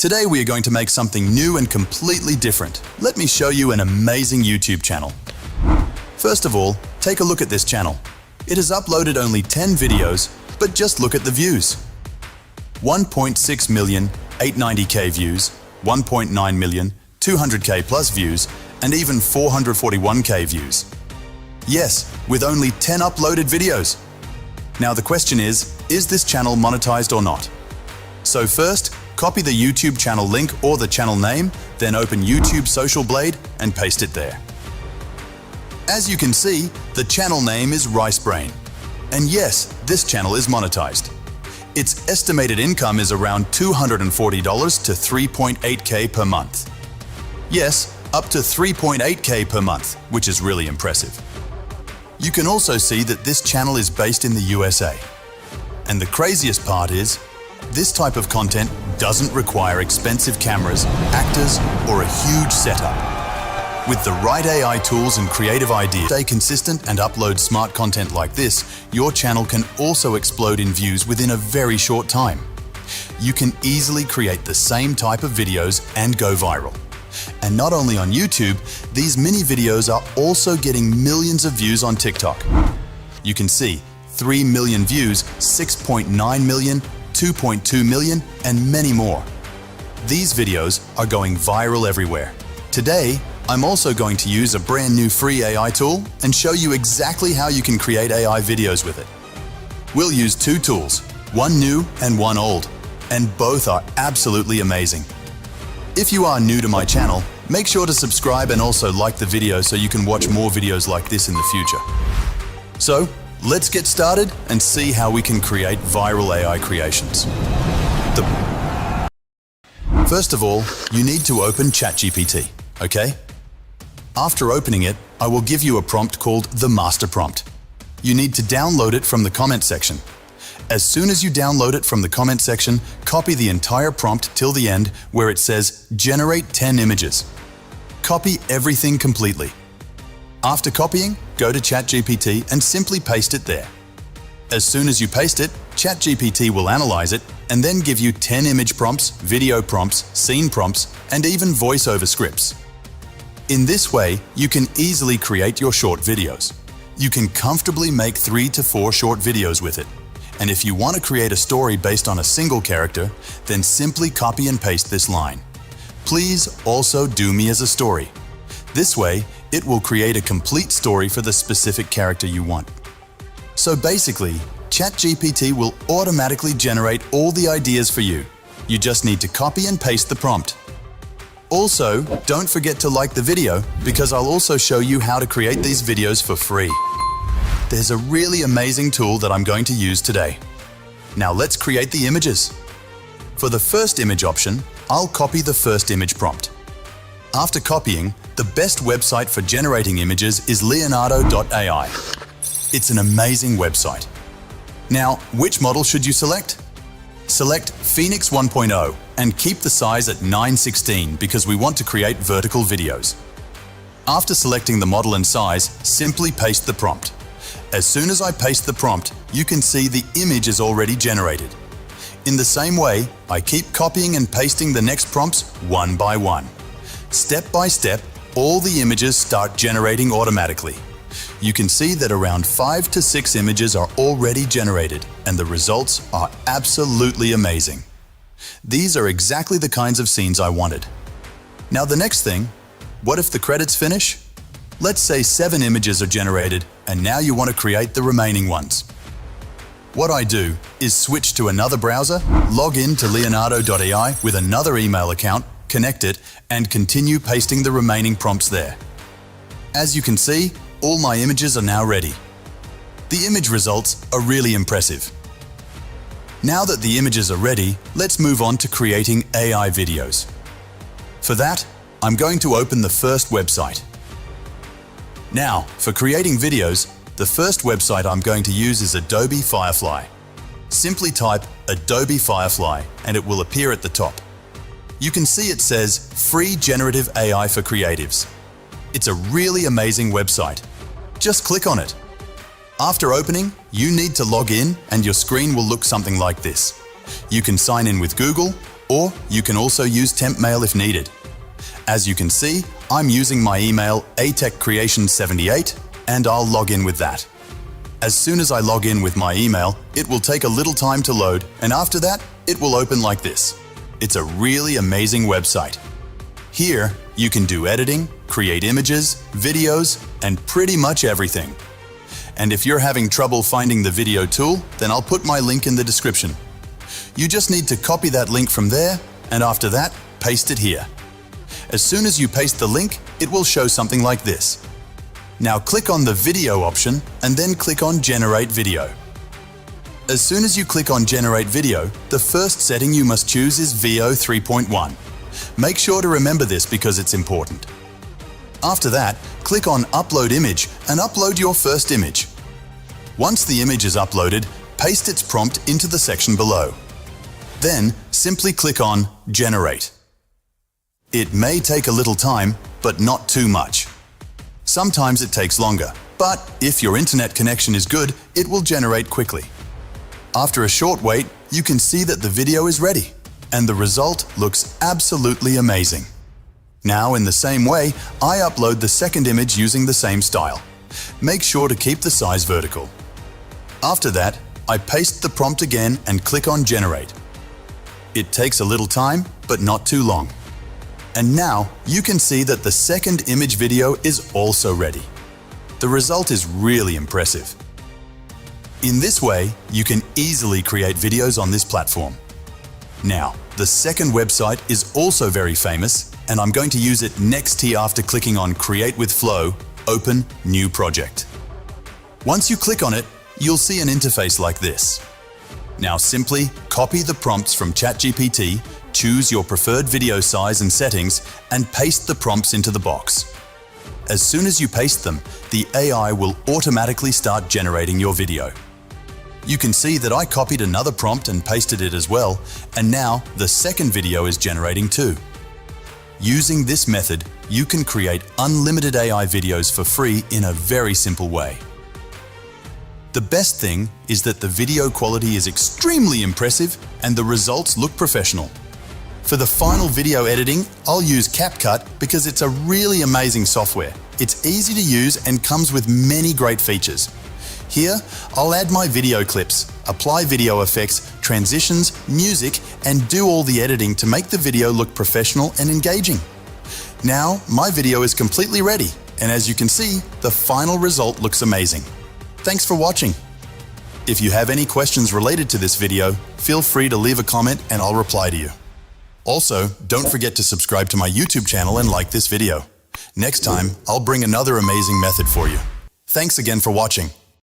Today we are going to make something new and completely different. Let me show you an amazing YouTube channel. First of all, take a look at this channel. It has uploaded only 10 videos, but just look at the views. 1.6 million 890k views, 1.9 million 200k plus views, and even 441k views. Yes, with only 10 uploaded videos. Now the question is this channel monetized or not? So first, copy the YouTube channel link or the channel name, then open YouTube Social Blade and paste it there. As you can see, the channel name is RiceBrain. And yes, this channel is monetized. Its estimated income is around $240 to 3.8k per month. Yes, up to 3.8k per month, which is really impressive. You can also see that this channel is based in the USA. And the craziest part is, this type of content doesn't require expensive cameras, actors, or a huge setup. With the right AI tools and creative ideas, stay consistent and upload smart content like this, your channel can also explode in views within a very short time. You can easily create the same type of videos and go viral. And not only on YouTube, these mini videos are also getting millions of views on TikTok. You can see 3 million views, 6.9 million, 2.2 million, and many more. These videos are going viral everywhere. Today, I'm also going to use a brand new free AI tool and show you exactly how you can create AI videos with it. We'll use two tools, one new and one old, and both are absolutely amazing. If you are new to my channel, make sure to subscribe and also like the video so you can watch more videos like this in the future. So, let's get started and see how we can create viral AI creations. First of all, you need to open ChatGPT, okay? After opening it, I will give you a prompt called the master prompt. You need to download it from the comment section. As soon as you download it from the comment section, copy the entire prompt till the end where it says generate 10 images. Copy everything completely. After copying, go to ChatGPT and simply paste it there. As soon as you paste it, ChatGPT will analyze it and then give you 10 image prompts, video prompts, scene prompts, and even voiceover scripts. In this way, you can easily create your short videos. You can comfortably make 3 to 4 short videos with it. And if you want to create a story based on a single character, then simply copy and paste this line. Please also do me as a story. This way, it will create a complete story for the specific character you want. So basically, ChatGPT will automatically generate all the ideas for you. You just need to copy and paste the prompt. Also, don't forget to like the video because I'll also show you how to create these videos for free. There's a really amazing tool that I'm going to use today. Now let's create the images. For the first image option, I'll copy the first image prompt. After copying, the best website for generating images is leonardo.ai. It's an amazing website. Now, which model should you select? Select Phoenix 1.0 and keep the size at 9:16 because we want to create vertical videos. After selecting the model and size, simply paste the prompt. As soon as I paste the prompt, you can see the image is already generated. In the same way, I keep copying and pasting the next prompts one by one. Step by step, all the images start generating automatically. You can see that around 5 to 6 images are already generated, and the results are absolutely amazing. These are exactly the kinds of scenes I wanted. Now the next thing, what if the credits finish? Let's say 7 images are generated, and now you want to create the remaining ones. What I do is switch to another browser, log in to leonardo.ai with another email account, connect it, and continue pasting the remaining prompts there. As you can see, all my images are now ready. The image results are really impressive. Now that the images are ready, let's move on to creating AI videos. For that, I'm going to open the first website. Now, for creating videos, the first website I'm going to use is Adobe Firefly. Simply type Adobe Firefly and it will appear at the top. You can see it says Free Generative AI for Creatives. It's a really amazing website. Just click on it. After opening, you need to log in and your screen will look something like this. You can sign in with Google or you can also use temp mail if needed. As you can see, I'm using my email atechcreation78 and I'll log in with that. As soon as I log in with my email, it will take a little time to load, and after that, it will open like this. It's a really amazing website. Here, you can do editing, create images, videos, and pretty much everything. And if you're having trouble finding the video tool, then I'll put my link in the description. You just need to copy that link from there, and after that, paste it here. As soon as you paste the link, it will show something like this. Now click on the video option and then click on Generate Video. As soon as you click on Generate Video, the first setting you must choose is VO 3.1. Make sure to remember this because it's important. After that, click on Upload Image and upload your first image. Once the image is uploaded, paste its prompt into the section below. Then, simply click on Generate. It may take a little time, but not too much. Sometimes it takes longer, but if your internet connection is good, it will generate quickly. After a short wait, you can see that the video is ready, and the result looks absolutely amazing. Now, in the same way, I upload the second image using the same style. Make sure to keep the size vertical. After that, I paste the prompt again and click on Generate. It takes a little time, but not too long. And now you can see that the second image video is also ready. The result is really impressive. In this way, you can easily create videos on this platform. Now, the second website is also very famous, and I'm going to use it next here after clicking on Create with Flow, Open New Project. Once you click on it, you'll see an interface like this. Now simply copy the prompts from ChatGPT, choose your preferred video size and settings, and paste the prompts into the box. As soon as you paste them, the AI will automatically start generating your video. You can see that I copied another prompt and pasted it as well, and now the second video is generating too. Using this method, you can create unlimited AI videos for free in a very simple way. The best thing is that the video quality is extremely impressive and the results look professional. For the final video editing, I'll use CapCut because it's a really amazing software. It's easy to use and comes with many great features. Here, I'll add my video clips, apply video effects, transitions, music, and do all the editing to make the video look professional and engaging. Now, my video is completely ready, and as you can see, the final result looks amazing. Thanks for watching. If you have any questions related to this video, feel free to leave a comment and I'll reply to you. Also, don't forget to subscribe to my YouTube channel and like this video. Next time, I'll bring another amazing method for you. Thanks again for watching.